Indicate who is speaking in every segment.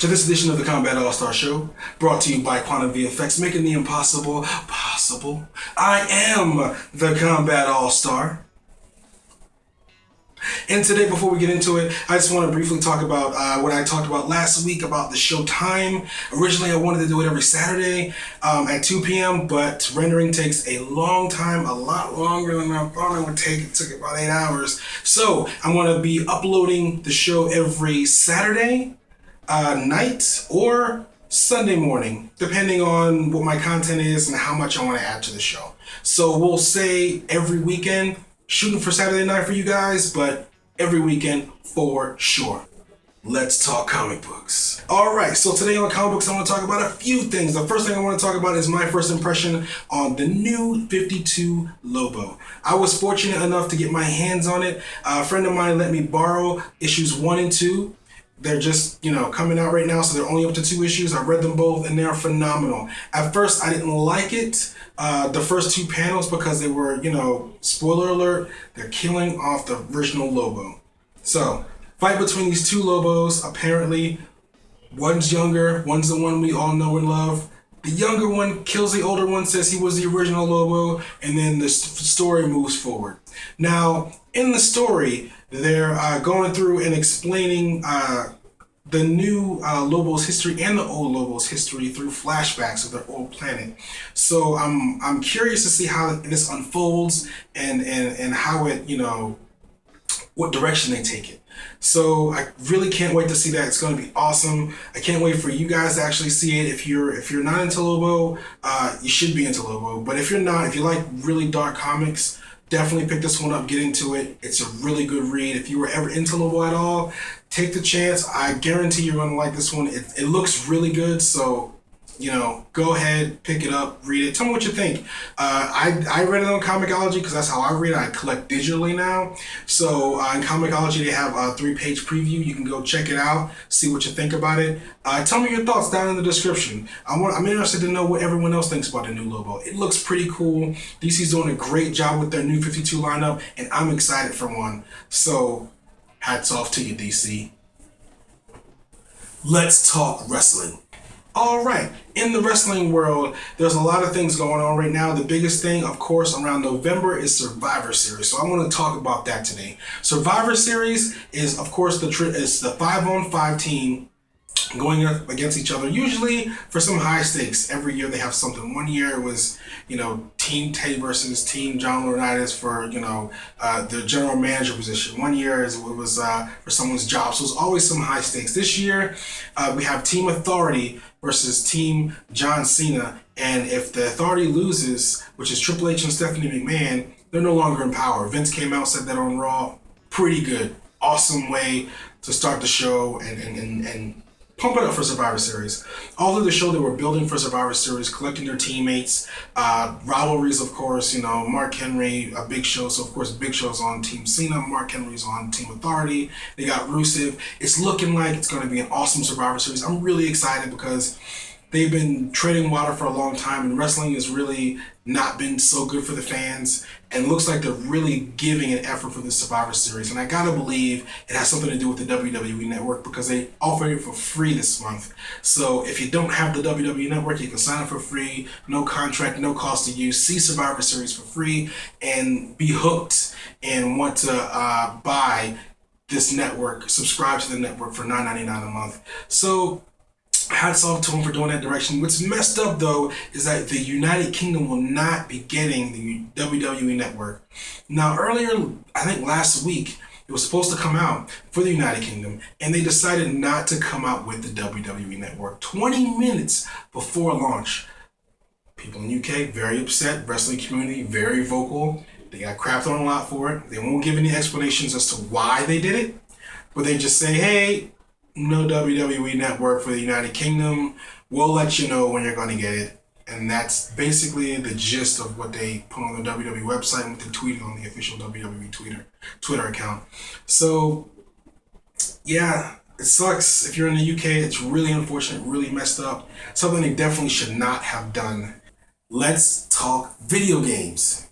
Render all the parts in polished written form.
Speaker 1: to this edition of the Kombat AllStar Show, brought to you by Quantum VFX, making the impossible possible. I am the Kombat AllStar. And today, before we get into it, I just want to briefly talk about what I talked about last week about the show time. Originally, I wanted to do it every Saturday at 2 p.m., but rendering takes a long time, a lot longer than I thought it would take. It took about 8 hours. So I'm going to be uploading the show every Saturday night or Sunday morning, depending on what my content is and how much I want to add to the show. So we'll say every weekend, shooting for Saturday night for you guys, but every weekend for sure. Let's talk comic books. All right, so today on comic books, I want to talk about a few things. The first thing I want to talk about is my first impression on the new 52 Lobo. I was fortunate enough to get my hands on it. A friend of mine let me borrow issues 1 and 2. They're just, coming out right now, so they're only up to 2 issues. I read them both, and they're phenomenal. At first, I didn't like it, the first 2 panels, because they were, spoiler alert, they're killing off the original Lobo. So, fight between these 2 Lobos. Apparently, one's younger, one's the one we all know and love. The younger one kills the older one, says he was the original Lobo, and then the story moves forward. Now, in the story, they're going through and explaining the new Lobo's history and the old Lobo's history through flashbacks of their old planet. So I'm curious to see how this unfolds and how it, what direction they take it. So I really can't wait to see that. It's going to be awesome. I can't wait for you guys to actually see it. If you're not into Lobo, you should be into Lobo. But if you're not, if you like really dark comics, definitely pick this one up, get into it. It's a really good read. If you were ever into Lobo at all, take the chance. I guarantee you're going to like this one. It looks really good, so go ahead, pick it up, read it. Tell me what you think. I read it on ComiXology because that's how I read it. I collect digitally now. So in ComiXology, they have a 3-page preview. You can go check it out, see what you think about it. Tell me your thoughts down in the description. I'm interested to know what everyone else thinks about the new Lobo. It looks pretty cool. DC's doing a great job with their new 52 lineup, and I'm excited for one. So hats off to you, DC. Let's talk wrestling. All right, in the wrestling world, there's a lot of things going on right now. The biggest thing, of course, around November is Survivor Series. So I want to talk about that today. Survivor Series is, of course, it's the 5-on-5 team going up against each other, usually for some high stakes. Every year they have something. One year it was, Team Teddy versus Team John Laurinaitis for, the general manager position. One year it was for someone's job. So it's always some high stakes. This year we have Team Authority versus Team John Cena. And if the Authority loses, which is Triple H and Stephanie McMahon, they're no longer in power. Vince came out, said that on Raw. Pretty good. Awesome way to start the show and pump it up for Survivor Series. All through the show, they were building for Survivor Series, collecting their teammates, rivalries, of course. Mark Henry, a Big Show. So, of course, Big Show's on Team Cena. Mark Henry's on Team Authority. They got Rusev. It's looking like it's going to be an awesome Survivor Series. I'm really excited because they've been treading water for a long time, and wrestling has really not been so good for the fans. And it looks like they're really giving an effort for the Survivor Series. And I gotta believe it has something to do with the WWE Network because they offer it for free this month. So if you don't have the WWE Network, you can sign up for free, no contract, no cost to you, see Survivor Series for free, and be hooked and want to buy this network, subscribe to the network for $9.99 a month. So hats off to him for doing that direction. What's messed up, though, is that the United Kingdom will not be getting the WWE Network. Now, earlier, I think last week, it was supposed to come out for the United Kingdom, and they decided not to come out with the WWE Network 20 minutes before launch. People in the UK, very upset. Wrestling community, very vocal. They got crapped on a lot for it. They won't give any explanations as to why they did it, but they just say, hey, no WWE Network for the United Kingdom. We'll let you know when you're going to get it. And that's basically the gist of what they put on the WWE website and what they tweeted on the official WWE Twitter account. So, yeah, it sucks. If you're in the UK, it's really unfortunate, really messed up. Something they definitely should not have done. Let's talk video games.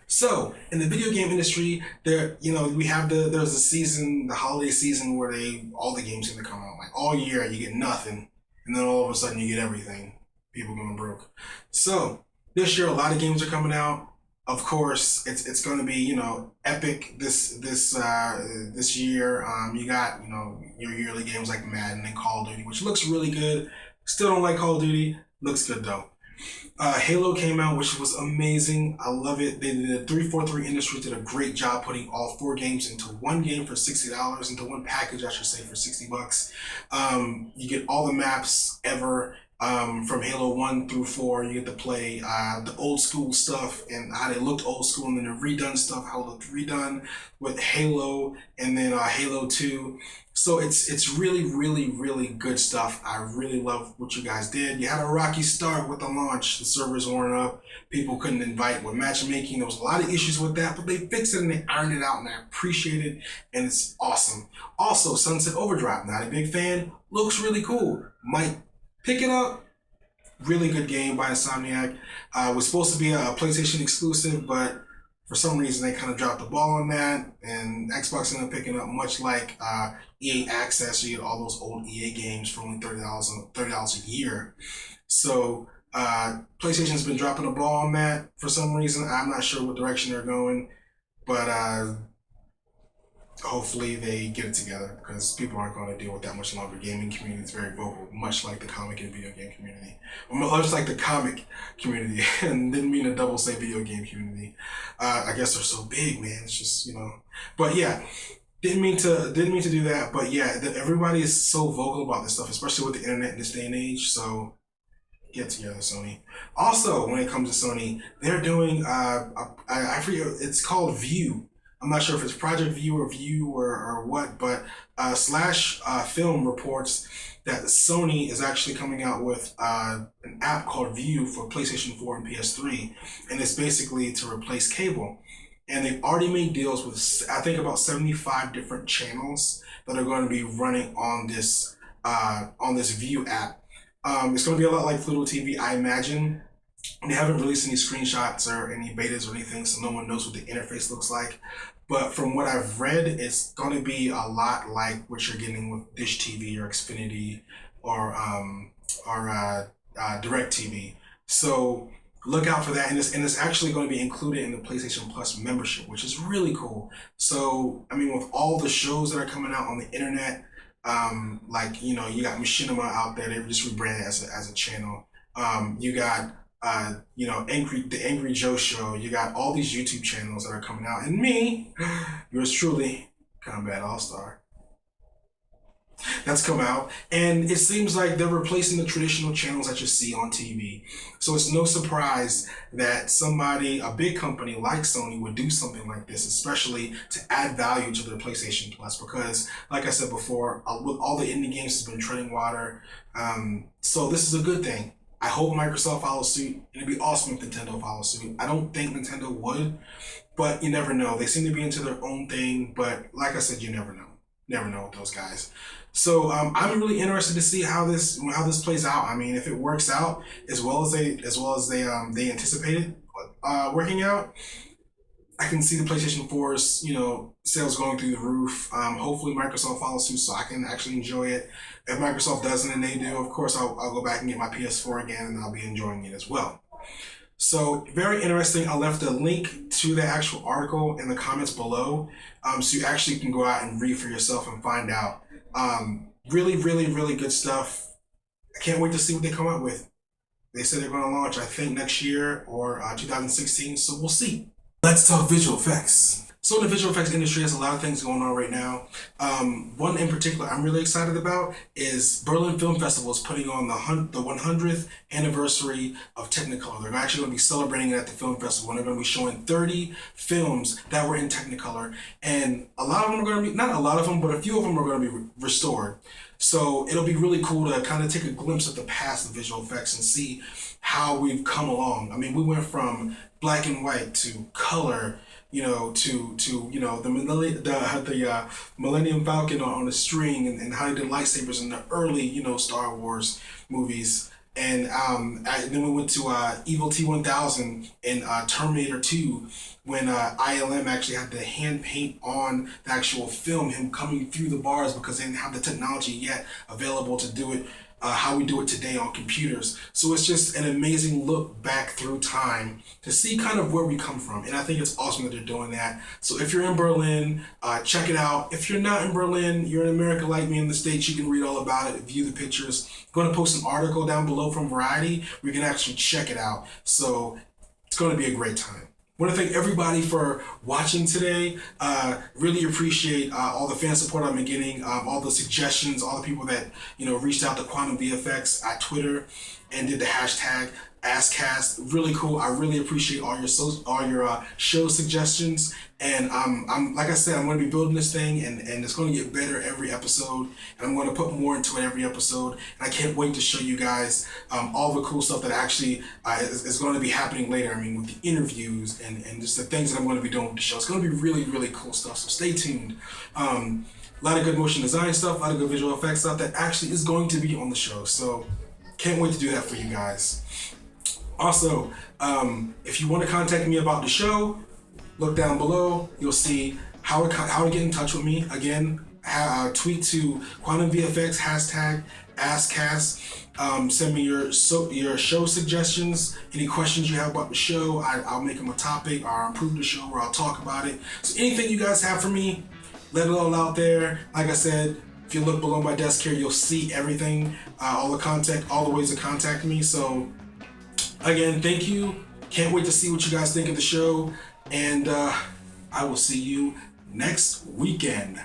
Speaker 1: So in the video game industry, we have there's a season, the holiday season, where all the games seem to come out. Like all year, you get nothing, and then all of a sudden you get everything. People going broke. So this year, a lot of games are coming out. Of course, it's going to be epic this year. You got your yearly games like Madden and Call of Duty, which looks really good. Still don't like Call of Duty. Looks good though. Halo came out, which was amazing. I love it. They did 343 Industries did a great job putting all 4 games into one game for $60, into one package, I should say, for $60. You get all the maps ever. From Halo 1 through 4, you get to play the old school stuff and how they looked old school, and then the redone stuff, how it looked redone with Halo, and then Halo 2. So it's really, really, really good stuff. I really love what you guys did. You had a rocky start with the launch. The servers weren't up. People couldn't invite with matchmaking. There was a lot of issues with that, but they fixed it and they ironed it out, and I appreciate it, and it's awesome. Also, Sunset Overdrive, not a big fan. Looks really cool. Might pick it up. Really good game by Insomniac. Was supposed to be a PlayStation exclusive, but for some reason they kind of dropped the ball on that, and Xbox ended up picking up, much like EA Access. You get all those old EA games for only $30 a year. So PlayStation's been dropping the ball on that for some reason. I'm not sure what direction they're going, but hopefully they get it together, because people aren't going to deal with that much longer. Gaming community is very vocal, much like the comic and video game community. Much like the comic community, and didn't mean to double say video game community. I guess they're so big, man. It's just, But yeah, didn't mean to do that. But yeah, everybody is so vocal about this stuff, especially with the internet in this day and age. So get together, Sony. Also, when it comes to Sony, they're doing I forget, it's called View. I'm not sure if it's Project View or what, but Slash Film reports that Sony is actually coming out with an app called View for PlayStation 4 and PS3, and it's basically to replace cable. And they've already made deals with, I think, about 75 different channels that are going to be running on this View app. It's going to be a lot like Pluto TV, I imagine. They haven't released any screenshots or any betas or anything, so no one knows what the interface looks like. But from what I've read, it's going to be a lot like what you're getting with Dish TV or Xfinity or DirecTV. So look out for that, and it's actually going to be included in the PlayStation Plus membership, which is really cool. So I mean, with all the shows that are coming out on the internet, you got Machinima out there. They just rebranded as a channel. You got the Angry Joe Show. You got all these YouTube channels that are coming out, and me, yours truly, Kombat AllStar. That's come out, and it seems like they're replacing the traditional channels that you see on TV. So it's no surprise that a big company like Sony, would do something like this, especially to add value to their PlayStation Plus, because, like I said before, with all the indie games, has been treading water. So this is a good thing. I hope Microsoft follows suit. It'd be awesome if Nintendo follows suit. I don't think Nintendo would, but you never know. They seem to be into their own thing, but like I said, you never know. Never know with those guys. So I'm really interested to see how this plays out. I mean, if it works out as well as they anticipated working out, I can see the PlayStation 4's sales going through the roof. Hopefully Microsoft follows suit so I can actually enjoy it. If Microsoft doesn't and they do, of course I'll go back and get my PS4 again, and I'll be enjoying it as well. So very interesting. I left a link to the actual article in the comments below, so you actually can go out and read for yourself and find out. Really, really, really good stuff. I can't wait to see what they come up with. They said they're going to launch, I think, next year or 2016, so we'll see. Let's talk visual effects. So in the visual effects industry, there's a lot of things going on right now. One in particular I'm really excited about is Berlin Film Festival is putting on the 100th anniversary of Technicolor. They're actually going to be celebrating it at the film festival, and they're going to be showing 30 films that were in Technicolor. And a lot of them are going to be, not a lot of them, but a few of them are going to be restored. So it'll be really cool to kind of take a glimpse of the past of visual effects and see how we've come along. I mean, we went from black and white to color, to the Millennium Falcon on a string, and how they did lightsabers in the early, Star Wars movies. and then we went to Evil T-1000 in Terminator 2 when ILM actually had to hand paint on the actual film, him coming through the bars because they didn't have the technology yet available to do it how we do it today on computers. So it's just an amazing look back through time to see kind of where we come from. And I think it's awesome that they're doing that. So if you're in Berlin, check it out. If you're not in Berlin, you're in America like me in the States, you can read all about it, view the pictures. I'm going to post an article down below from Variety where you can actually check it out. So it's going to be a great time. I want to thank everybody for watching today. Really appreciate all the fan support I've been getting, all the suggestions, all the people that reached out to Quantum VFX at Twitter and did the hashtag AskCast. Really cool. I really appreciate all your show suggestions. And I'm like I said, I'm going to be building this thing, and it's going to get better every episode. And I'm going to put more into it every episode. And I can't wait to show you guys all the cool stuff that actually is going to be happening later. I mean, with the interviews and just the things that I'm going to be doing with the show. It's going to be really, really cool stuff. So stay tuned. A lot of good motion design stuff, a lot of good visual effects stuff that actually is going to be on the show. So can't wait to do that for you guys. Also, if you want to contact me about the show, look down below. You'll see how to get in touch with me. Again, tweet to Quantum VFX hashtag AskCast. Send me your show suggestions, any questions you have about the show. I'll make them a topic, or I'll improve the show, or I'll talk about it. So anything you guys have for me, let it all out there. Like I said, if you look below my desk here, you'll see everything, all the contact, all the ways to contact me. So again, thank you. Can't wait to see what you guys think of the show. And I will see you next weekend.